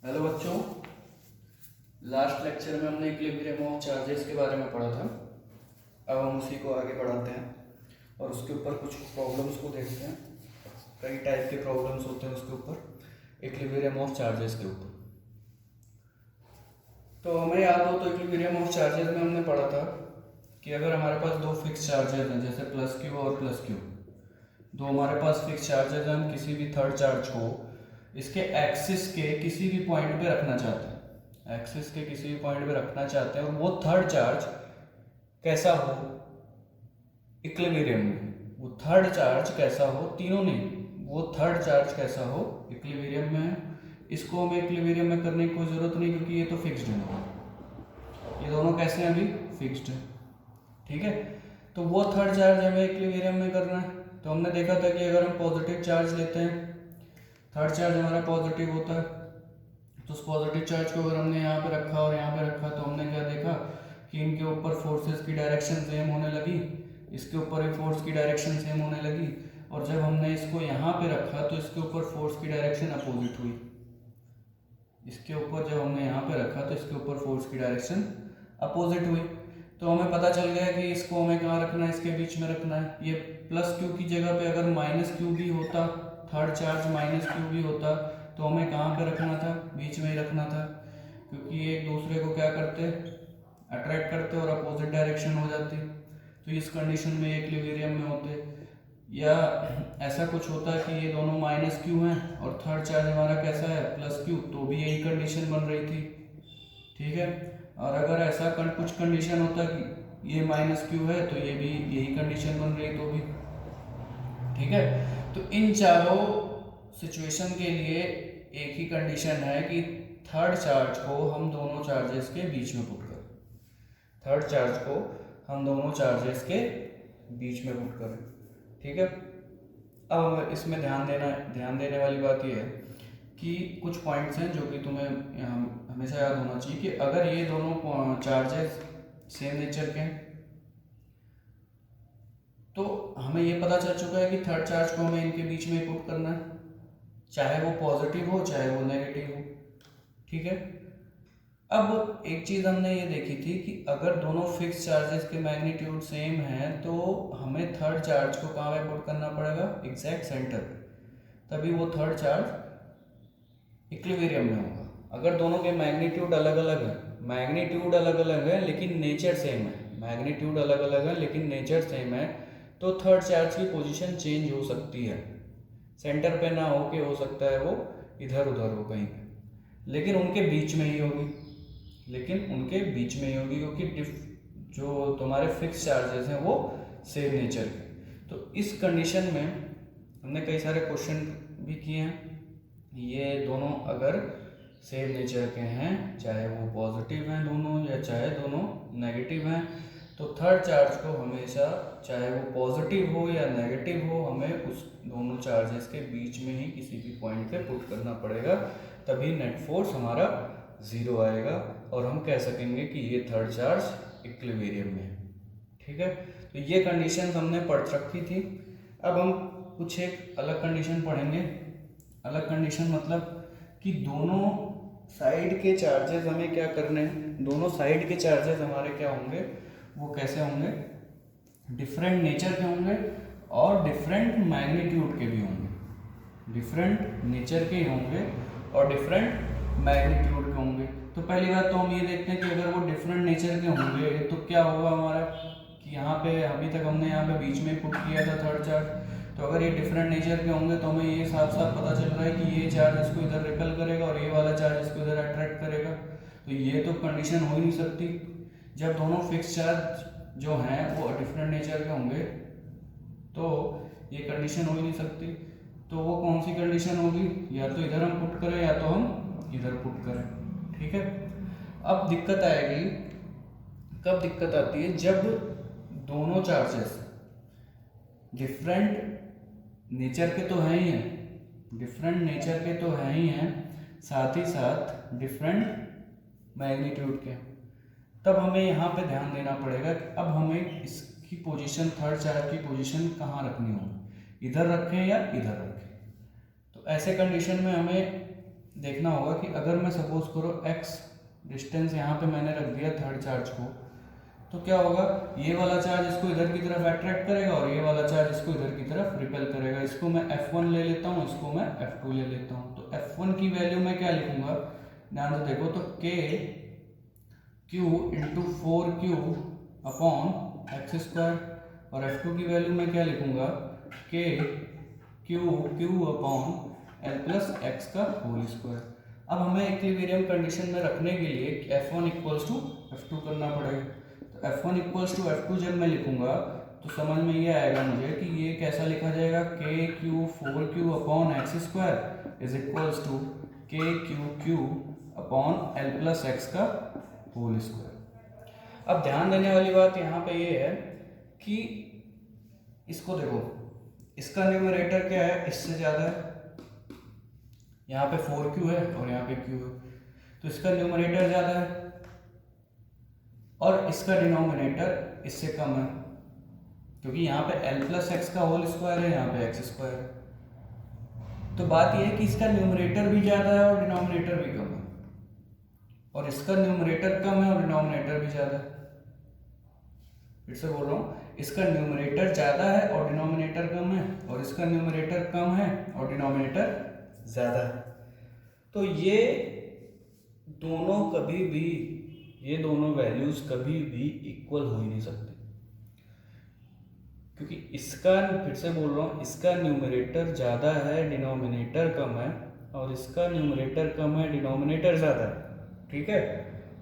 Hello बच्चों, last lecture में हमने इक्विलिब्रियम ऑफ चार्जेस के बारे में पढ़ा था। अब हम उसी को आगे बढ़ाते हैं और उसके ऊपर कुछ प्रॉब्लम्स को देखते हैं। कई टाइप के प्रॉब्लम्स होते हैं उसके ऊपर, इक्विलिब्रियम ऑफ चार्जेस के ऊपर। तो हमें याद हो तो इक्विलिब्रियम ऑफ चार्जेस में हमने पढ़ा था कि अगर हमारे पास दो फिक्स चार्जेस हैं, जैसे प्लस क्यू और प्लस क्यू, दो हमारे पास फिक्स चार्जेस हैं, हम किसी भी थर्ड चार्ज को इसके एक्सिस के किसी भी पॉइंट पे रखना चाहते हैं, एक्सिस के किसी भी पॉइंट पे रखना चाहते हैं, और वो थर्ड चार्ज कैसा हो इक्विलिब्रियम में, वो थर्ड चार्ज कैसा हो, तीनों नहीं, वो थर्ड चार्ज कैसा हो इक्विलिब्रियम में। इसको हमें इक्विलिब्रियम में करने की कोई ज़रूरत नहीं, क्योंकि ये तो फिक्स्ड है, ये दोनों कैसे हैं अभी फिक्स्ड है। ठीक है, तो वो थर्ड चार्ज हमें इक्विलिब्रियम में करना है। तो हमने देखा था कि अगर हम पॉजिटिव चार्ज लेते हैं, थर्ड चार्ज हमारा पॉजिटिव होता है, तो उस पॉजिटिव चार्ज को अगर हमने यहाँ पे रखा और यहाँ पे रखा, तो हमने क्या देखा कि इनके ऊपर फोर्सेस की डायरेक्शन सेम होने लगी, इसके ऊपर भी फोर्स की डायरेक्शन सेम होने लगी, और जब हमने इसको यहाँ पे रखा तो इसके ऊपर फोर्स की डायरेक्शन अपोजिट हुई। इसके ऊपर जब हमने यहाँ पे रखा तो इसके ऊपर फोर्स की डायरेक्शन अपोजिट हुई। तो हमें पता चल गया कि इसको हमें कहाँ रखना है, इसके बीच में रखना है। ये प्लस क्यू की जगह पे अगर माइनस क्यू भी होता, थर्ड चार्ज माइनस क्यू भी होता, तो हमें कहाँ पे रखना था, बीच में ही रखना था, क्योंकि ये एक दूसरे को क्या करते, अट्रैक्ट करते और अपोजिट डायरेक्शन हो जाती। तो इस कंडीशन में ये इक्विलिब्रियम में होते। या ऐसा कुछ होता है कि ये दोनों माइनस क्यू हैं और थर्ड चार्ज हमारा कैसा है प्लस क्यू, तो भी यही कंडीशन बन रही थी। ठीक है, और अगर ऐसा कुछ कंडीशन होता कि ये माइनस क्यू है तो ये भी यही कंडीशन बन रही तो भी। ठीक है, तो इन चारों सिचुएशन के लिए एक ही कंडीशन है कि थर्ड चार्ज को हम दोनों चार्जेस के बीच में पुट करें, थर्ड चार्ज को हम दोनों चार्जेस के बीच में पुट करें। ठीक है, अब इसमें ध्यान देने वाली बात यह है कि कुछ पॉइंट्स हैं जो कि तुम्हें हमेशा याद होना चाहिए कि अगर ये दोनों चार्जेस सेम नेचर के हैं, तो हमें ये पता चल चुका है कि थर्ड चार्ज को हमें इनके बीच में पुट करना है, चाहे वो पॉजिटिव हो चाहे वो नेगेटिव हो। ठीक है, अब एक चीज़ हमने ये देखी थी कि अगर दोनों फिक्स चार्जेस के मैग्नीट्यूड सेम हैं तो हमें थर्ड चार्ज को कहाँ पे पुट करना पड़ेगा, एग्जैक्ट सेंटर पे, तभी वो थर्ड चार्ज इक्विलिब्रियम में होगा। अगर दोनों के मैग्नीट्यूड अलग अलग है, मैग्नीट्यूड अलग अलग है लेकिन नेचर सेम है, मैग्नीट्यूड अलग अलग है लेकिन नेचर सेम है, तो थर्ड चार्ज की पोजीशन चेंज हो सकती है, सेंटर पे ना हो के हो सकता है वो इधर उधर हो कहीं पे, लेकिन उनके बीच में ही होगी, लेकिन उनके बीच में ही होगी, क्योंकि जो तुम्हारे फिक्स चार्जेस हैं वो सेम नेचर के। तो इस कंडीशन में हमने कई सारे क्वेश्चन भी किए हैं। ये दोनों अगर सेम नेचर के हैं, चाहे वो पॉजिटिव हैं दोनों या चाहे दोनों नेगेटिव हैं, तो थर्ड चार्ज को हमेशा चाहे वो पॉजिटिव हो या नेगेटिव हो, हमें उस दोनों चार्जेस के बीच में ही किसी भी पॉइंट पे पुट करना पड़ेगा, तभी नेट फोर्स हमारा ज़ीरो आएगा और हम कह सकेंगे कि ये थर्ड चार्ज इक्विलिब्रियम में है। ठीक है, तो ये कंडीशन हमने पढ़ रखी थी। अब हम कुछ एक अलग कंडीशन पढ़ेंगे। अलग कंडीशन मतलब कि दोनों साइड के चार्जेस हमें क्या करने हैं, दोनों साइड के चार्जेस हमारे क्या होंगे, वो कैसे होंगे, डिफरेंट नेचर के होंगे और डिफरेंट मैग्नीट्यूड के भी होंगे, डिफरेंट नेचर के होंगे और डिफरेंट मैग्नीट्यूड के होंगे। तो पहली बात तो हम ये देखते हैं कि अगर वो डिफरेंट नेचर के होंगे तो क्या होगा हमारा कि यहाँ पे अभी तक हमने यहाँ पे बीच में पुट किया था थर्ड चार्ज, तो अगर ये डिफरेंट नेचर के होंगे तो हमें ये साफ साफ पता चल रहा है कि ये चार्ज इसको इधर रिपेल करेगा और ये वाला चार्ज इसको इधर अट्रैक्ट करेगा। तो ये तो कंडीशन हो ही नहीं सकती। जब दोनों फिक्स चार्ज जो हैं वो डिफरेंट नेचर के होंगे तो ये कंडीशन हो ही नहीं सकती। तो वो कौन सी कंडीशन होगी, या तो इधर हम पुट करें या तो हम इधर पुट करें। ठीक है, अब दिक्कत आएगी, कब दिक्कत आती है, जब दोनों चार्जेस डिफरेंट नेचर के तो हैं ही हैं, डिफरेंट नेचर के तो हैं ही हैं, साथ ही साथ डिफरेंट मैग्नीट्यूड के, तब हमें यहाँ पे ध्यान देना पड़ेगा कि अब हमें इसकी पोजीशन, थर्ड चार्ज की पोजीशन कहाँ रखनी होगी, इधर रखें या इधर रखें। तो ऐसे कंडीशन में हमें देखना होगा कि अगर मैं सपोज करो x डिस्टेंस यहाँ पे मैंने रख दिया थर्ड चार्ज को, तो क्या होगा, ये वाला चार्ज इसको इधर की तरफ अट्रैक्ट करेगा और ये वाला चार्ज इसको इधर की तरफ रिपेल करेगा। इसको मैं F1 ले लेता हूँ, इसको मैं F2 ले लेता हूँ। तो F1 की वैल्यू मैं क्या लिखूंगा, ध्यान से देखो, तो K Q into 4Q upon x square, और F2 की वैल्यू मैं क्या लिखूंगा, K Q upon L plus x का होल स्क्वायर। अब हमें इक्विलिब्रियम कंडीशन में रखने के लिए F1 इक्वल्स टू F2 करना पड़ेगा। तो F1 इक्वल्स टू F2 जब मैं लिखूंगा तो समझ में ये आएगा मुझे कि ये कैसा लिखा जाएगा, K Q 4Q upon x square is equals to K Q upon L plus x का होल स्क्वायर। अब ध्यान देने वाली बात यहाँ पे ये है कि इसको देखो, इसका न्यूमरेटर क्या है, इससे ज़्यादा है, यहाँ पे 4Q है और यहाँ पे Q है, तो इसका न्यूमरेटर ज़्यादा है और इसका डिनोमिनेटर इससे कम है, क्योंकि यहाँ पे L प्लस एक्स का होल स्क्वायर है, यहाँ पे एक्स स्क्वायर है। तो बात यह है कि इसका न्यूमरेटर भी ज़्यादा है और डिनोमिनेटर भी कम है, और इसका न्यूमरेटर कम है और डिनोमिनेटर भी ज़्यादा है। फिर से बोल रहा हूँ, इसका न्यूमरेटर ज़्यादा है और डिनोमिनेटर कम है, और इसका न्यूमरेटर कम है और डिनोमिनेटर ज़्यादा है। तो ये दोनों वैल्यूज़ कभी भी इक्वल हो ही नहीं सकते, क्योंकि इसका, फिर से बोल रहा हूँ, इसका न्यूमरेटर ज़्यादा है, डिनोमिनेटर कम है, और इसका न्यूमरेटर कम है, डिनोमिनेटर ज़्यादा है। ठीक है,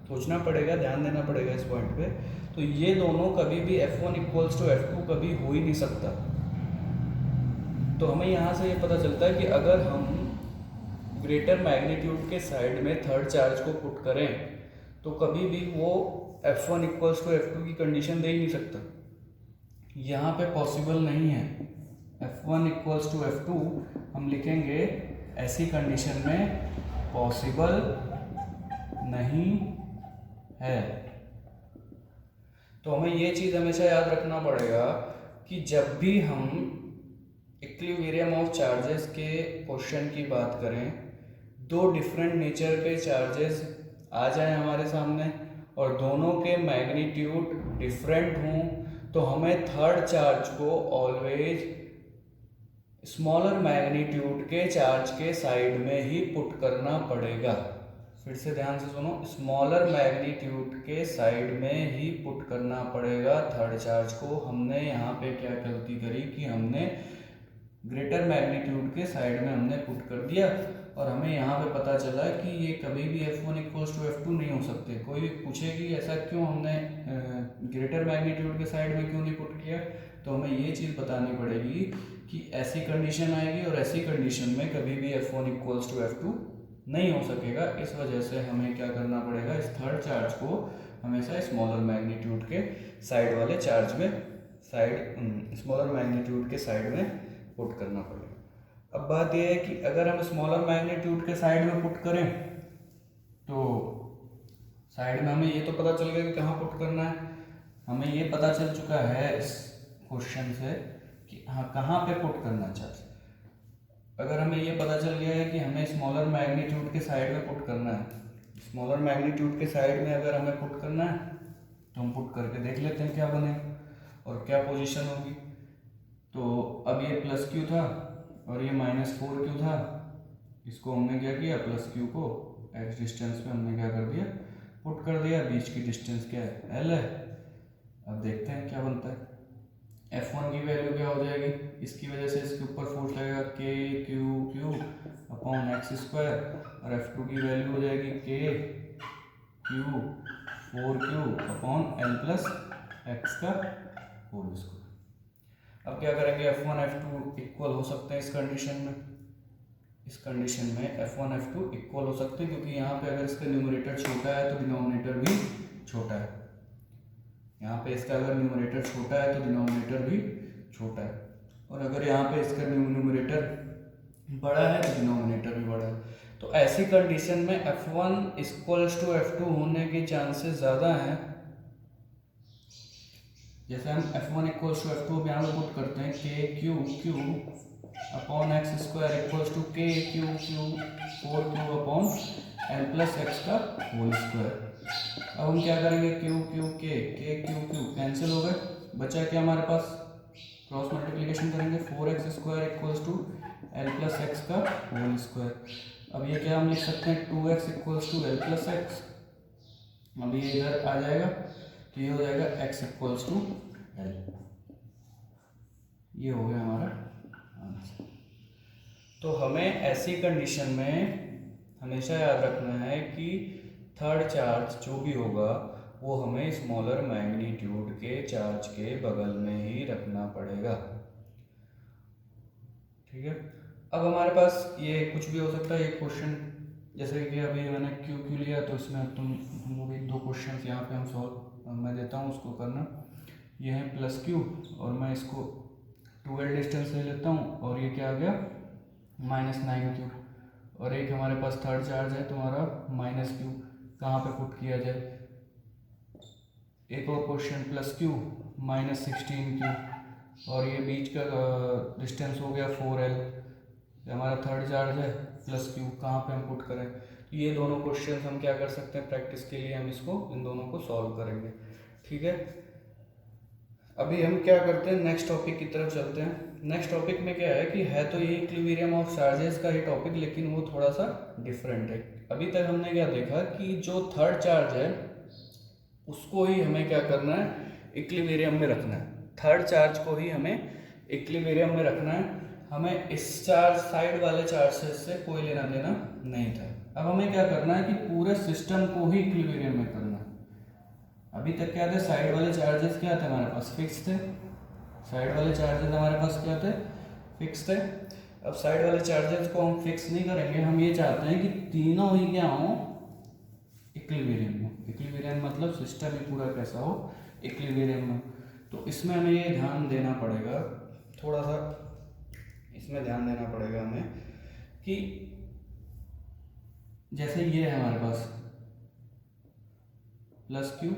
सोचना पड़ेगा, ध्यान देना पड़ेगा इस पॉइंट पे। तो ये दोनों कभी भी F1 इक्वल्स टू F2 कभी हो ही नहीं सकता। तो हमें यहाँ से ये पता चलता है कि अगर हम ग्रेटर मैग्नीट्यूड के साइड में थर्ड चार्ज को पुट करें तो कभी भी वो F1 इक्वल्स टू F2 की कंडीशन दे ही नहीं सकता। यहाँ पे पॉसिबल नहीं है। F1 इक्वल्स टू F2 हम लिखेंगे ऐसी कंडीशन में पॉसिबल नहीं है। तो हमें ये चीज़ हमेशा याद रखना पड़ेगा कि जब भी हम इक्विलिब्रियम ऑफ चार्जेस के क्वेश्चन की बात करें, दो डिफरेंट नेचर के चार्जेस आ जाए हमारे सामने और दोनों के मैग्नीट्यूड डिफरेंट हों, तो हमें थर्ड चार्ज को ऑलवेज स्मॉलर मैग्नीट्यूड के चार्ज के साइड में ही पुट करना पड़ेगा। फिर से ध्यान से सुनो, स्मॉलर मैग्नीट्यूड के साइड में ही पुट करना पड़ेगा थर्ड चार्ज को। हमने यहाँ पे क्या गलती करी कि हमने ग्रेटर मैग्नीट्यूड के साइड में हमने पुट कर दिया, और हमें यहाँ पे पता चला कि ये कभी भी F1 इक्वल्स टू F2 नहीं हो सकते। कोई पूछे कि ऐसा क्यों हमने ग्रेटर मैग्नीट्यूड के साइड में क्यों नहीं पुट किया, तो हमें ये चीज़ बतानी पड़ेगी कि ऐसी कंडीशन आएगी और ऐसी कंडीशन में कभी भी F1 इक्वल्स टू F2 नहीं हो सकेगा। इस वजह से हमें क्या करना पड़ेगा, इस थर्ड चार्ज को हमेशा स्मॉलर मैग्नीट्यूड के साइड वाले चार्ज में स्मॉलर मैग्नीट्यूड के साइड में पुट करना पड़ेगा। अब बात यह है कि अगर हम स्मॉलर मैग्नीट्यूड के साइड में पुट करें तो साइड में हमें ये तो पता चल गया कि कहाँ पुट करना है। हमें ये पता चल चुका है इस क्वेश्चन से कि हाँ कहाँ पे पुट करना चार्ज। अगर हमें ये पता चल गया है कि हमें स्मॉलर मैग्नीट्यूड के साइड में पुट करना है, स्मॉलर मैग्नीट्यूड के साइड में अगर हमें पुट करना है तो हम पुट करके देख लेते हैं क्या बनेगा और क्या पोजीशन होगी। तो अब ये प्लस क्यू था और ये -4Q था, इसको हमने क्या किया, प्लस क्यू को x डिस्टेंस पे हमने क्या कर दिया, पुट कर दिया। बीच की डिस्टेंस क्या है, L है। अब देखते हैं क्या बनता है। F1 की वैल्यू क्या हो जाएगी, इसकी वजह से इसके ऊपर फोर्स लगेगा KQ अपॉन एक्स स्क्वायर, और F2 की वैल्यू हो जाएगी KQ 4Q upon L plus x का होल स्क्वायर। अब क्या करेंगे, F1 F2 इक्वल हो सकते हैं इस कंडीशन में। इस कंडीशन में F1 F2 इक्वल हो सकते हैं, क्योंकि यहाँ पे अगर इसका न्यूमरेटर छोटा है तो डिनोमिनेटर भी छोटा है। यहाँ पे इसका अगर न्यूमरेटर छोटा है तो डिनोमिनेटर भी छोटा है, और अगर यहाँ पे इसका न्यूमरेटर बड़ा है तो डिनोमिनेटर भी बड़ा है। तो ऐसी कंडीशन में F1 इक्वल्स टू F2 होने के चांसेस ज़्यादा हैं। जैसे हम F1 इक्वल्स टू F2 यहाँ पे पुट करते हैं KQ upon x square equals to K Q Q 4 Q upon L plus x का होल स्क्वायर। अब हम क्या करेंगे, क्यू क्यू के क्यू क्यू कैंसिल हो गए, बचा क्या हमारे पास, क्रॉस मल्टीप्लिकेशन करेंगे 4x square equals to L plus x का होल स्क्वायर। अब ये क्या हम लिख सकते हैं 2x equals to L plus x. अब ये इधर आ जाएगा तो ये हो जाएगा x इक्वल्स टू एल। ये हो गया हमारा आंसर। तो हमें ऐसी कंडीशन में हमेशा याद रखना है कि थर्ड चार्ज जो भी होगा वो हमें स्मॉलर मैग्नीट्यूड के चार्ज के बगल में ही रखना पड़ेगा। ठीक है, अब हमारे पास ये कुछ भी हो सकता है। एक क्वेश्चन जैसे कि अभी मैंने क्यू क्यू लिया तो इसमें तुमको भी 2 क्वेश्चन यहाँ पे हम सॉल्व मैं देता हूँ, उसको करना। ये है प्लस क्यू और मैं इसको 12 डिस्टेंस ले लेता हूँ और ये क्या आ गया -9 क्यू। और एक हमारे पास थर्ड चार्ज है तुम्हारा -क्यू, कहाँ पे पुट किया जाए। एक और क्वेश्चन प्लस क्यू -16 क्यू और ये बीच का डिस्टेंस हो गया 4l। हमारा थर्ड चार्ज है प्लस क्यू, कहाँ पे हम पुट करें। तो ये दोनों क्वेश्चन हम क्या कर सकते हैं, प्रैक्टिस के लिए हम इसको इन दोनों को सॉल्व करेंगे। ठीक है, अभी हम क्या करते हैं, नेक्स्ट टॉपिक की तरफ चलते हैं। नेक्स्ट टॉपिक में क्या है कि है तो ये इक्विलिब्रियम ऑफ चार्जेस का ही टॉपिक, लेकिन वो थोड़ा सा डिफरेंट है। अभी तक हमने क्या देखा कि जो थर्ड चार्ज है उसको ही हमें क्या करना है, इक्विलिब्रियम में रखना है। थर्ड चार्ज को ही हमें इक्विलिब्रियम में रखना है। हमें इस चार्ज साइड वाले चार्जेस से कोई लेना देना नहीं था। अब हमें क्या करना है कि पूरे सिस्टम को ही इक्विलिब्रियम में करना है। अभी तक क्या थे, साइड वाले चार्जेस क्या थे हमारे पास, फिक्स थे। साइड वाले चार्जेस हमारे पास क्या थे, फिक्स थे। अब साइड वाले चार्जेस को हम फिक्स नहीं करेंगे, हम ये चाहते हैं कि तीनों ही क्या हो, इक्विलिब्रियम में। इक्विलिब्रियम मतलब सिस्टम ही पूरा कैसा हो, इक्विलिब्रियम में। तो इसमें हमें ये ध्यान देना पड़ेगा, थोड़ा सा इसमें ध्यान देना पड़ेगा हमें कि जैसे ये है हमारे पास प्लस क्यू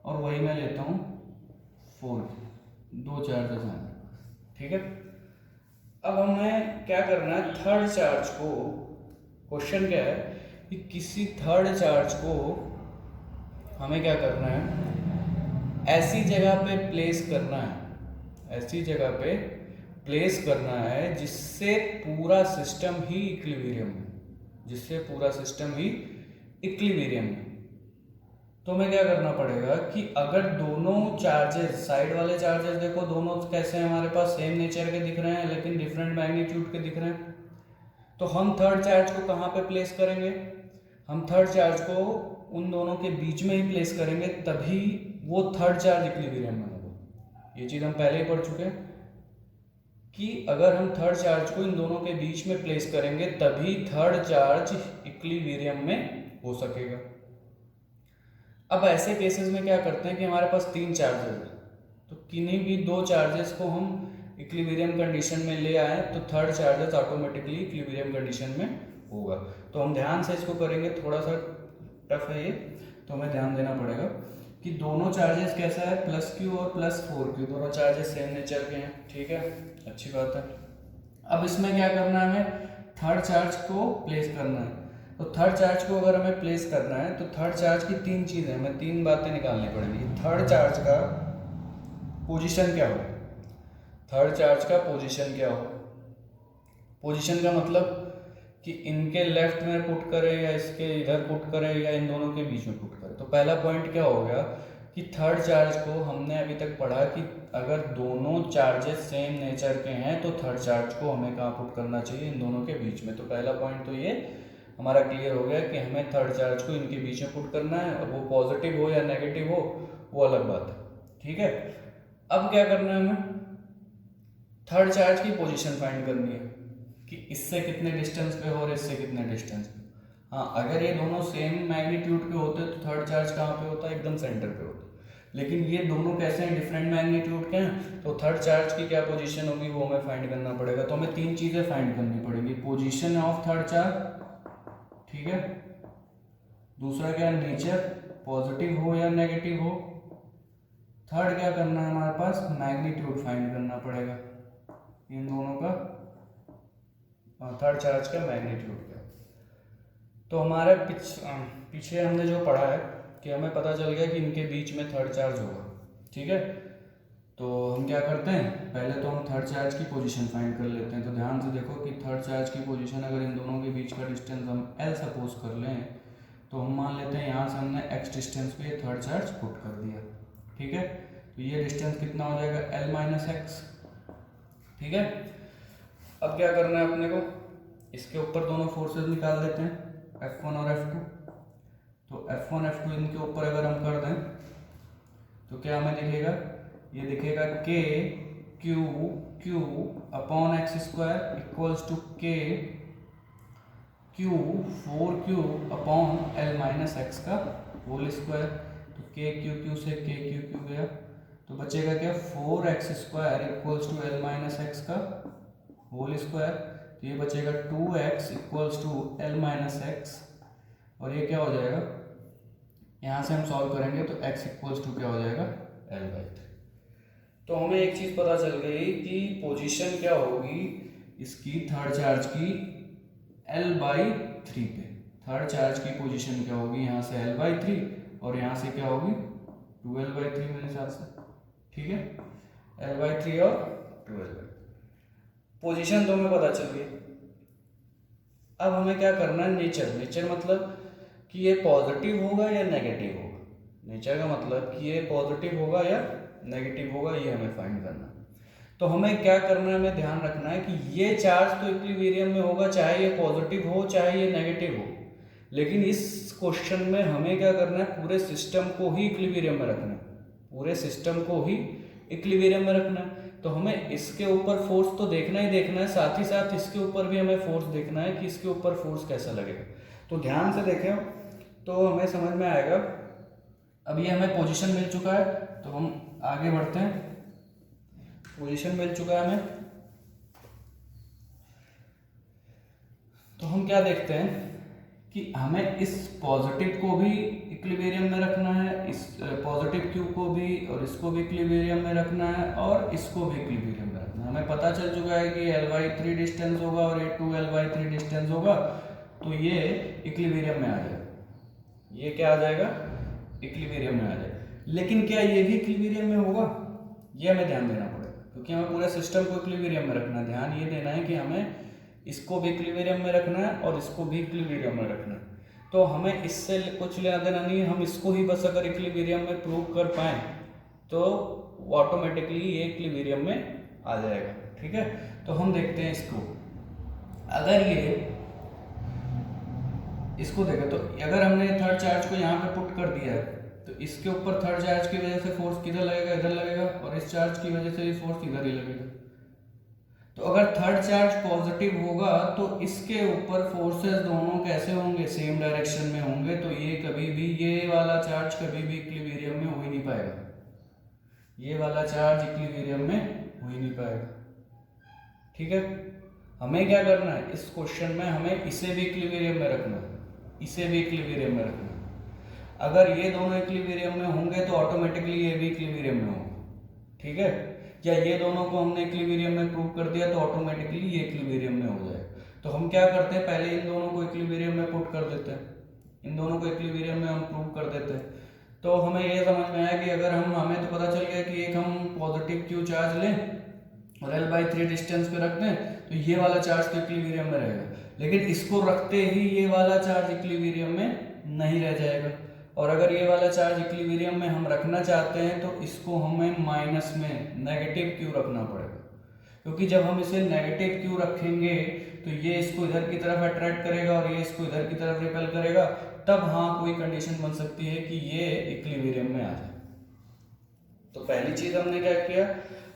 और वही मैं लेता हूँ 4, 2 चार्जेस हैं। ठीक है, अब हमें क्या करना है, थर्ड चार्ज को, क्वेश्चन क्या है कि किसी थर्ड चार्ज को हमें क्या करना है, ऐसी जगह पे प्लेस करना है, ऐसी जगह पे प्लेस करना है जिससे पूरा सिस्टम ही इक्विलिब्रियम है, जिससे पूरा सिस्टम ही इक्विलिब्रियम है। तो हमें क्या करना पड़ेगा कि अगर दोनों चार्जेस, साइड वाले चार्जेस देखो दोनों कैसे हैं, हमारे पास सेम नेचर के दिख रहे हैं लेकिन डिफरेंट मैग्नीट्यूड के दिख रहे हैं। तो हम थर्ड चार्ज को कहाँ पे प्लेस करेंगे, हम थर्ड चार्ज को उन दोनों के बीच में ही प्लेस करेंगे, तभी वो थर्ड चार्ज इक्विलिब्रियम में होगा। ये चीज़ हम पहले ही पढ़ चुके हैं कि अगर हम थर्ड चार्ज को इन दोनों के बीच में प्लेस करेंगे तभी थर्ड चार्ज इक्विलिब्रियम में हो सकेगा। अब ऐसे केसेस में क्या करते हैं कि हमारे पास 3 चार्जेस हैं, तो किन्हीं भी 2 चार्जेस को हम इक्विलिब्रियम कंडीशन में ले आए तो third charges automatically equilibrium condition में होगा। तो हम ध्यान से इसको करेंगे, थोड़ा सा टफ है ये, तो हमें ध्यान देना पड़ेगा कि दोनों चार्जेस कैसा है, प्लस क्यू और प्लस 4 क्यू, दोनों चार्जेस सेम नेचर के हैं। ठीक है, अच्छी बात है। अब इसमें क्या करना है, हमें थर्ड चार्ज को प्लेस करना है। तो थर्ड चार्ज को अगर हमें प्लेस करना है तो थर्ड चार्ज की 3 चीज़ें, हमें 3 बातें निकालनी पड़ेंगी। थर्ड चार्ज का पोजीशन क्या हो, थर्ड चार्ज का पोजीशन क्या हो। पोजीशन का मतलब कि इनके लेफ्ट में पुट करें या इसके इधर पुट करें या इन दोनों के बीच में पुट करें। तो पहला पॉइंट क्या हो गया कि थर्ड चार्ज को हमने अभी तक पढ़ा कि अगर दोनों चार्जेस सेम नेचर के हैं तो थर्ड चार्ज को हमें कहाँ पुट करना चाहिए, इन दोनों के बीच में। तो पहला पॉइंट तो ये हमारा क्लियर हो गया कि हमें थर्ड चार्ज को इनके बीच में पुट करना है। अब वो पॉजिटिव हो या नेगेटिव हो वो अलग बात है। ठीक है, अब क्या करना है, हमें थर्ड चार्ज की पोजीशन फाइंड करनी है कि इससे कितने डिस्टेंस पे हो और इससे कितने डिस्टेंस पे। हाँ, अगर ये दोनों सेम मैग्नीट्यूड के होते तो थर्ड चार्ज कहाँ पे होता है, एकदम सेंटर पे होता। लेकिन ये दोनों कैसे हैं, डिफरेंट मैग्नीट्यूड के हैं, तो थर्ड चार्ज की क्या पोजीशन होगी वो हमें फाइंड करना पड़ेगा। तो हमें 3 चीज़ें फाइंड करनी पड़ेगी, पोजीशन ऑफ थर्ड चार्ज, ठीक है, दूसरा क्या है नेचर, पॉजिटिव हो या नेगेटिव हो। थर्ड क्या करना है हमारे पास, मैग्नीट्यूड फाइंड करना पड़ेगा, इन दोनों का थर्ड चार्ज का मैग्नीट्यूड क्या। तो हमारे पीछे हमने जो पढ़ा है कि हमें पता चल गया कि इनके बीच में थर्ड चार्ज होगा, ठीक है। तो हम क्या करते हैं, पहले तो हम थर्ड चार्ज की पोजीशन फाइंड कर लेते हैं। तो ध्यान से देखो कि थर्ड चार्ज की पोजीशन, अगर इन दोनों के बीच का डिस्टेंस हम L सपोज कर लें, तो हम मान लेते हैं यहाँ से हमने x डिस्टेंस पे थर्ड चार्ज पुट कर दिया, ठीक है। तो ये डिस्टेंस कितना हो जाएगा, L माइनस एक्स, ठीक है। अब क्या करना है अपने को, इसके ऊपर दोनों फोर्सेस निकाल देते हैं, F1 और F2। तो F1 F2 इनके ऊपर अगर हम कर दें तो क्या हमें दिखेगा, ये दिखेगा K Q upon x square equals to K Q 4Q upon L minus x का होल स्क्वायर। तो Q से Q गया, तो बचेगा क्या, 4x square equals to L minus x का होल स्क्वायर। तो ये बचेगा 2x equals to L minus x, और ये क्या हो जाएगा, यहाँ से हम सॉल्व करेंगे तो x इक्वल्स टू क्या हो जाएगा, L/3। तो हमें एक चीज़ पता चल गई कि पोजीशन क्या होगी इसकी थर्ड चार्ज की L/3 पे। थर्ड चार्ज की पोजीशन क्या होगी, यहाँ से L/3 और यहाँ से क्या होगी 2L/3 मेरे हिसाब से, ठीक है। L/3 और 2L/3 पोजीशन तो हमें पता चल गई। अब हमें क्या करना है, नेचर मतलब कि ये पॉजिटिव होगा या नेगेटिव होगा। नेचर का मतलब कि ये पॉजिटिव होगा या नेगेटिव होगा, ये हमें फाइंड करना है। तो हमें क्या करना है, हमें ध्यान रखना है कि ये चार्ज तो इक्विलिब्रियम में होगा, चाहे ये पॉजिटिव हो चाहे ये नेगेटिव हो। लेकिन इस क्वेश्चन में हमें क्या करना है, पूरे सिस्टम को ही इक्विलिब्रियम में रखना है, पूरे सिस्टम को ही इक्विलिब्रियम में रखना है। तो हमें इसके ऊपर फोर्स तो देखना ही देखना है, साथ ही साथ इसके ऊपर भी हमें फोर्स देखना है कि इसके ऊपर फोर्स कैसा लगेगा। तो ध्यान से देखें तो हमें समझ में आएगा। अब ये हमें पोजीशन मिल चुका है, तो हम आगे बढ़ते हैं। पोजीशन मिल चुका है हमें, तो हम क्या देखते हैं कि हमें इस पॉजिटिव को भी इक्विलिब्रियम में रखना है, इस पॉजिटिव Q को भी और इसको भी इक्विलिब्रियम में रखना है, और इसको भी इक्विलिब्रियम में रखना है। हमें पता चल चुका है कि L/3 डिस्टेंस होगा और ये 2L/3 डिस्टेंस होगा, तो ये इक्विलिब्रियम में आ जाएगा। ये क्या आ जाएगा, इक्विलिब्रियम में आ जाएगा। लेकिन क्या ये भी इक्विलिब्रियम में होगा, ये हमें ध्यान देना पड़ेगा, क्योंकि हमें पूरे सिस्टम को इक्विलिब्रियम में रखना है। ध्यान ये देना है कि हमें इसको भी इक्विलिब्रियम में रखना है और इसको भी इक्विलिब्रियम में रखना है। तो हमें इससे कुछ लेना देना नहीं है, हम इसको ही बस अगर इक्विलिब्रियम में प्रूव कर पाएँ तो ऑटोमेटिकली ये इक्विलिब्रियम में आ जाएगा, ठीक है। तो हम देखते हैं इसको, अगर ये इसको देखें तो अगर हमने थर्ड चार्ज को यहाँ पे पुट कर दिया है, तो इसके ऊपर थर्ड चार्ज की वजह से फोर्स किधर लगेगा, इधर लगेगा, और इस चार्ज की वजह से भी फोर्स इधर ही लगेगा। तो अगर थर्ड चार्ज पॉजिटिव होगा तो इसके ऊपर फोर्सेस दोनों कैसे होंगे, सेम डायरेक्शन में होंगे। तो ये कभी भी, ये वाला चार्ज कभी भी इक्विलिब्रियम में हो ही नहीं पाएगा, ये वाला चार्ज इक्विलिब्रियम में हो ही नहीं पाएगा, ठीक है। हमें क्या करना है, इस क्वेश्चन में हमें इसे भी इक्विलिब्रियम में रखना है, इसे भी इक्विलिब्रियम में रखना है। अगर ये दोनों इक्विलिब्रियम में होंगे तो ऑटोमेटिकली ये भी इक्विलिब्रियम में होगा, ठीक है। या ये दोनों को हमने इक्विलिब्रियम में प्रूव कर दिया तो ऑटोमेटिकली ये इक्विलिब्रियम में हो जाएगा। तो हम क्या करते हैं, पहले इन दोनों को इक्विलिब्रियम में पुट कर देते हैं, इन दोनों को इक्विलिब्रियम में हम प्रूव कर देते हैं। तो हमें ये समझ में आया कि अगर हमें तो पता चल गया कि एक हम पॉजिटिव Q चार्ज लें और L/3 डिस्टेंस पे रख दें, तो ये वाला चार्ज तो इक्विलिब्रियम में रहेगा। लेकिन इसको रखते ही ये वाला चार्ज इक्विलिब्रियम में नहीं रह जाएगा, और अगर ये वाला चार्ज इक्विलिब्रियम में हम रखना चाहते हैं तो इसको हमें माइनस में नेगेटिव Q रखना पड़ेगा, क्योंकि जब हम इसे नेगेटिव Q रखेंगे तो ये इसको इधर की तरफ अट्रैक्ट करेगा और ये इसको इधर की तरफ रिपेल करेगा, तब हाँ कोई कंडीशन बन सकती है कि ये इक्विलिब्रियम में आ जाए। तो पहली चीज हमने क्या किया,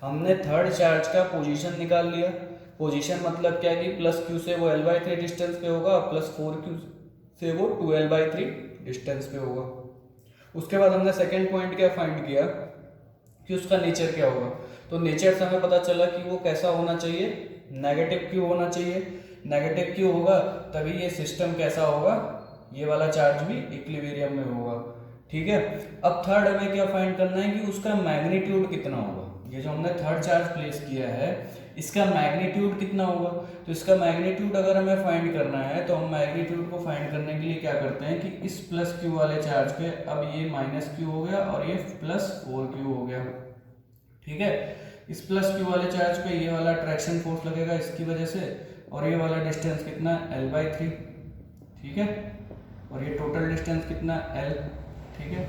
हमने थर्ड चार्ज का पोजीशन निकाल लिया। पोजीशन मतलब क्या कि प्लस Q से वो L/3 डिस्टेंस पे होगा, प्लस 4Q से वो 2L/3 डिस्टेंस पे होगा। उसके बाद हमने सेकेंड पॉइंट क्या फाइंड किया कि उसका नेचर क्या होगा। तो नेचर से हमें पता चला कि वो कैसा होना चाहिए, नेगेटिव Q होना चाहिए। नेगेटिव Q होगा तभी ये सिस्टम कैसा होगा, ये वाला चार्ज भी इक्विलिब्रियम में होगा, ठीक है। अब थर्ड हमें क्या फाइंड करना है कि उसका मैग्नीट्यूड कितना होगा। ये जो हमने थर्ड चार्ज प्लेस किया है, इसका मैग्नीट्यूड कितना होगा, तो इसका मैग्नीट्यूड अगर हमें फाइंड करना है तो हम मैग्नीट्यूड को फाइंड करने के लिए क्या करते हैं कि इस प्लस क्यू वाले चार्ज पे अब ये माइनस क्यू हो गया और ये प्लस 4q हो गया, ठीक है। इस प्लस क्यू वाले चार्ज पे ये वाला अट्रैक्शन फोर्स लगेगा इसकी वजह से, और ये वाला डिस्टेंस कितना l/3, ठीक है, और ये टोटल डिस्टेंस कितना l, ठीक है।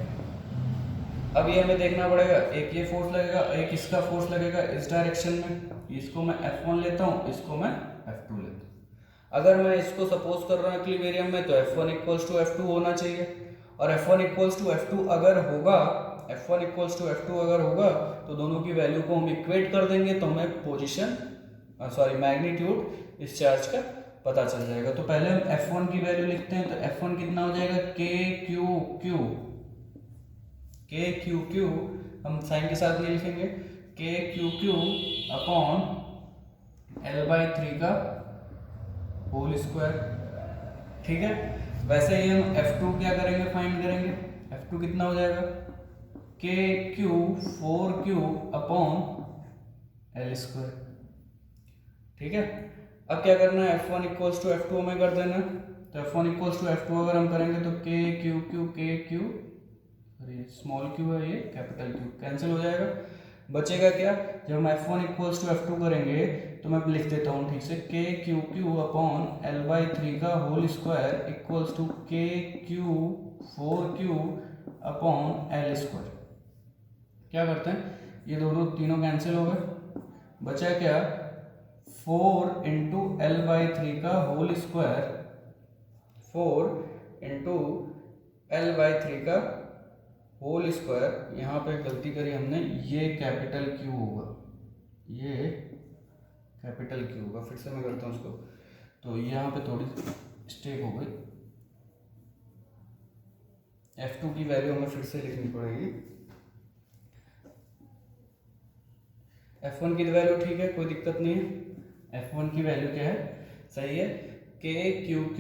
अब ये हमें देखना पड़ेगा, एक ये फोर्स लगेगा, एक इसका फोर्स लगेगा इस डायरेक्शन में, इसको मैं F1 लेता हूँ, इसको मैं F2 लेता हूँ। अगर मैं इसको सपोज कर रहा हूँ इक्विलिब्रियम में तो F1 इक्वल्स टू F2 होना चाहिए, और F1 इक्वल्स टू F2 अगर होगा, F1 इक्वल्स टू F2 अगर होगा तो दोनों की वैल्यू को हम इक्वेट कर देंगे तो हमें पोजीशन मैग्नीट्यूड इस चार्ज का पता चल जाएगा। तो पहले हम F1 की वैल्यू लिखते हैं, तो F1 कितना हो जाएगा KQQ हम साइन के साथ नहीं लिखेंगे, KQQ अपॉन l/3 का होल स्क्वायर, ठीक है। वैसे ही हम F2 क्या करेंगे, फाइंड करेंगे, F2 कितना हो जाएगा KQ 4Q अपॉन l², ठीक है। अब क्या करना है, F1 इक्वल्स टू F2 हमें कर देना, तो F1 इक्वल्स टू F2 अगर हम करेंगे तो KQ स्मॉल q है, ये कैपिटल Q कैंसिल हो जाएगा, बचेगा क्या, जब हम F1 इक्वल्स टू F2 करेंगे तो मैं लिख देता हूँ ठीक से, KQQ अपॉन l/3 का whole square equals to KQ 4Q upon l²। क्या करते हैं, ये दोनों तीनों कैंसिल हो गए, बचा क्या 4 इंटू l/3 का होल स्क्वायर, 4 इंटू l/3 का होल स्क्वायर, यहाँ पे गलती करी हमने, ये कैपिटल Q होगा, ये कैपिटल Q होगा, फिर से मैं करता हूँ उसको, तो यहाँ पे थोड़ी स्टेप हो गई, F2 की वैल्यू हमें फिर से लिखनी पड़ेगी, F1 की वैल्यू ठीक है, कोई दिक्कत नहीं है, F1 की वैल्यू क्या है, सही है, KQQ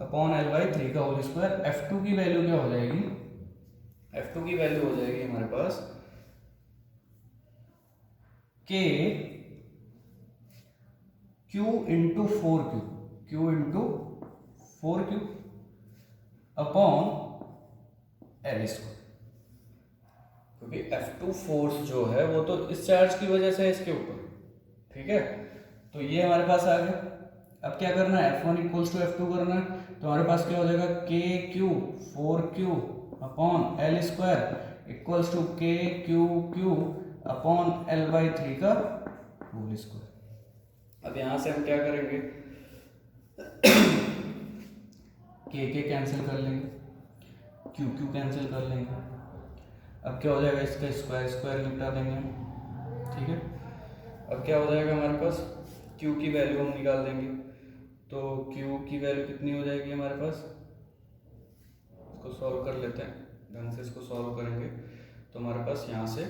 अपॉन l/3 का होल स्क्वायर। F2 की वैल्यू क्या हो जाएगी, F2 की वैल्यू हो जाएगी हमारे पास Q into 4Q upon l², क्योंकि F2 फोर्स जो है वो तो इस चार्ज की वजह से है इसके ऊपर, ठीक है। तो ये हमारे पास आ गया। अब क्या करना है, F1 इक्वल्स टू F2 करना है, तो हमारे पास क्या हो जाएगा KQ 4Q upon l² equals to KQQ upon l/3 का होल स्क्वायर। अब यहाँ से हम क्या करेंगे, के कैंसिल कर लेंगे, QQ कैंसिल कर लेंगे, अब क्या हो जाएगा, इसका स्क्वायर निपटा देंगे, ठीक है। अब क्या हो जाएगा हमारे पास, Q की वैल्यू हम निकाल देंगे, तो Q की वैल्यू कितनी हो जाएगी हमारे पास, इसको सॉल्व कर लेते हैं, ढंग से इसको सॉल्व करेंगे तो हमारे पास यहाँ से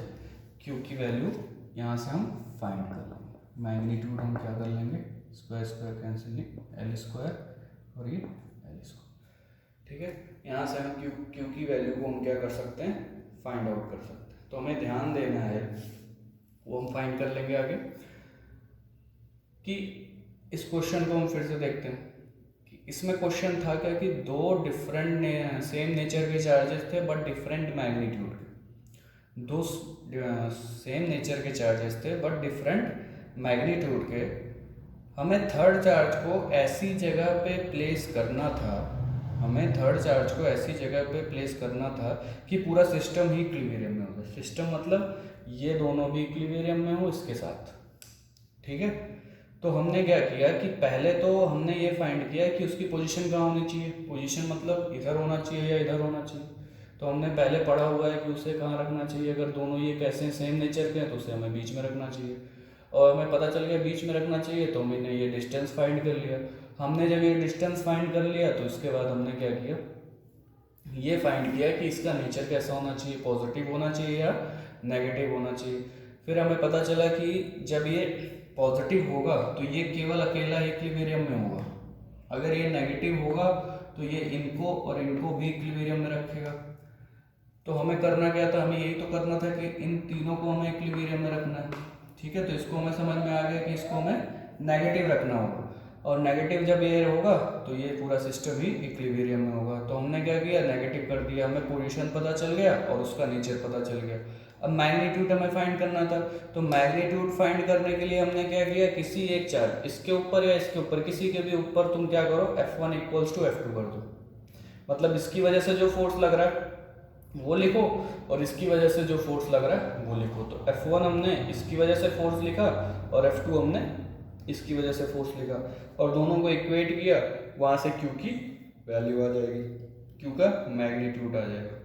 Q की वैल्यू यहाँ से हम फाइंड कर लेंगे, मैग्नीट्यूड हम क्या कर लेंगे, स्क्वायर कैंसिल नहीं, l² और ये l², ठीक है। यहाँ से हम Q की वैल्यू को हम क्या कर सकते हैं, फाइंड आउट कर सकते हैं। तो हमें ध्यान देना है, वो हम फाइंड कर लेंगे आगे, कि इस क्वेश्चन को हम फिर से देखते हैं कि इसमें क्वेश्चन था क्या कि दो डिफरेंट सेम नेचर के चार्जेस थे बट डिफरेंट मैग्नीट्यूड के, दो सेम नेचर के चार्जेस थे बट डिफरेंट मैग्नीट्यूड के, हमें थर्ड चार्ज को ऐसी जगह पे प्लेस करना था, हमें थर्ड चार्ज को ऐसी जगह पे प्लेस करना था कि पूरा सिस्टम ही इक्विलिब्रियम में हो। सिस्टम मतलब ये दोनों भी इक्विलिब्रियम में हो इसके साथ, ठीक है। तो हमने क्या किया कि पहले तो हमने ये फाइंड किया कि उसकी पोजीशन कहाँ होनी चाहिए, पोजीशन मतलब इधर होना चाहिए या इधर होना चाहिए, तो हमने पहले पढ़ा हुआ है कि उसे कहाँ रखना चाहिए, अगर दोनों ये कैसे सेम नेचर के हैं तो उसे हमें बीच में रखना चाहिए, और हमें पता चल गया बीच में रखना चाहिए तो मैंने ये डिस्टेंस फाइंड कर लिया। हमने जब ये डिस्टेंस फाइंड कर लिया तो इसके बाद हमने क्या किया, ये फाइंड किया कि इसका नेचर कैसा होना चाहिए, पॉजिटिव होना चाहिए या नेगेटिव होना चाहिए। फिर हमें पता चला कि जब ये पॉजिटिव होगा तो ये केवल अकेला इक्विलिब्रियम में होगा, अगर ये नेगेटिव होगा तो ये इनको और इनको भी इक्विलिब्रियम में रखेगा। तो हमें करना क्या था, हमें यही तो करना था कि इन तीनों को हमें इक्विलिब्रियम में रखना है, ठीक है, तो इसको हमें समझ में आ गया कि इसको हमें नेगेटिव रखना होगा, और नेगेटिव जब ये होगा तो ये पूरा सिस्टम ही इक्विलिब्रियम में होगा। तो हमने क्या किया, नेगेटिव कर दिया, हमें पोजीशन पता चल गया और उसका नेचर पता चल गया। अब मैग्नीट्यूड हमें फाइंड करना था, तो मैग्नीट्यूड फाइंड करने के लिए हमने क्या किया, किसी एक चार्ज इसके ऊपर या इसके ऊपर किसी के भी ऊपर तुम क्या करो, F1 इक्वल्स टू F2 कर दो। मतलब इसकी वजह से जो फोर्स लग रहा है वो लिखो और इसकी वजह से जो फोर्स लग रहा है वो लिखो। तो F1 हमने इसकी वजह से फोर्स लिखा और F2 हमने इसकी वजह से फोर्स लिखा, और दोनों को इक्वेट किया, वहां से Q की वैल्यू आ जाएगी, Q का मैग्नीट्यूड आ जाएगा।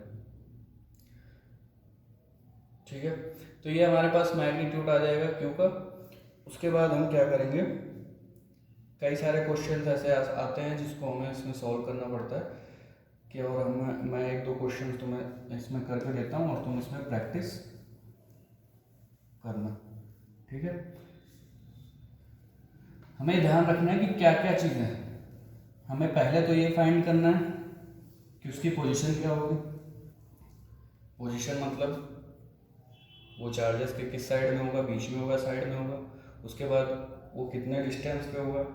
ठीक है, तो ये हमारे पास मैग्नीट्यूड आ जाएगा Q का। उसके बाद हम क्या करेंगे, कई सारे क्वेश्चन ऐसे आते हैं जिसको हमें इसमें सॉल्व करना पड़ता है कि, और मैं एक दो क्वेश्चन तुम्हें इसमें करके देता हूँ और तुम इसमें प्रैक्टिस करना। ठीक है, हमें ध्यान रखना है कि क्या क्या चीज़ें हैं। हमें पहले तो ये फाइंड करना है कि उसकी पोजीशन क्या होगी। पोजीशन मतलब वो चार्जेस के किस साइड में होगा, बीच में होगा, साइड में होगा। उसके बाद वो कितने डिस्टेंस पे होगा,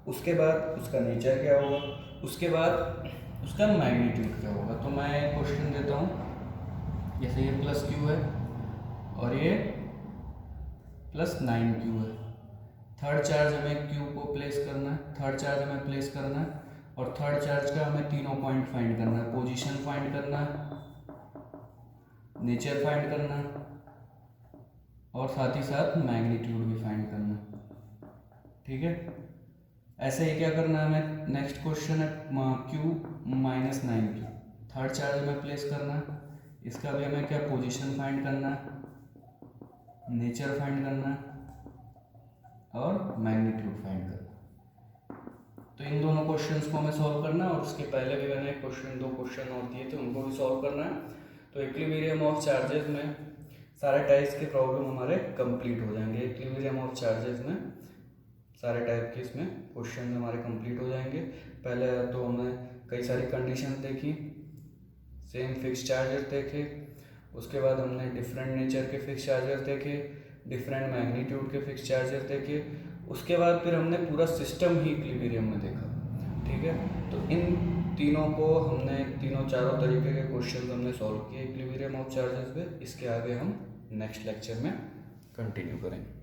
उसके बाद उसका नेचर क्या होगा, उसके बाद उसका मैग्नीट्यूड क्या होगा। तो मैं एक क्वेश्चन देता हूँ, जैसे ये प्लस Q है और ये प्लस 9Q है। थर्ड चार्ज हमें Q को प्लेस करना है, थर्ड चार्ज हमें प्लेस करना है, और थर्ड चार्ज का हमें तीनों पॉइंट फाइंड करना है। पोजीशन फाइंड करना है, नेचर फाइंड करना है, और साथ ही साथ मैग्नीट्यूड भी फाइंड करना है। ठीक है, ऐसे ही क्या करना है हमें, नेक्स्ट क्वेश्चन है Q minus 9Q। Third charge में प्लेस करना है, इसका भी हमें क्या पोजीशन फाइंड करना है, नेचर फाइंड करना है, और मैग्नीट्यूड फाइंड करना है। तो इन दोनों क्वेश्चंस को हमें सॉल्व करना है, और उसके पहले भी मैंने दो क्वेश्चन और दिए थे, उनको भी सॉल्व करना है। तो इक्विलिब्रियम ऑफ चार्जेस में सारे टाइप्स के प्रॉब्लम हमारे कंप्लीट हो जाएंगे। इक्विलिब्रियम ऑफ चार्जेस में सारे टाइप के इसमें क्वेश्चन हमारे कंप्लीट हो जाएंगे। पहले तो हमने कई सारी कंडीशन देखी, सेम फिक्स चार्जेस देखे, उसके बाद हमने डिफरेंट नेचर के फिक्स चार्जेस देखे, डिफरेंट मैग्नीट्यूड के फिक्स चार्जेस देखे, उसके बाद फिर हमने पूरा सिस्टम ही इक्विलिब्रियम में देखा। ठीक है, तो इन तीनों को हमने चारों तरीके के क्वेश्चन हमने सॉल्व किए इक्विलिब्रियम ऑफ चार्जेस पे। इसके आगे हम नेक्स्ट लेक्चर में कंटिन्यू करेंगे।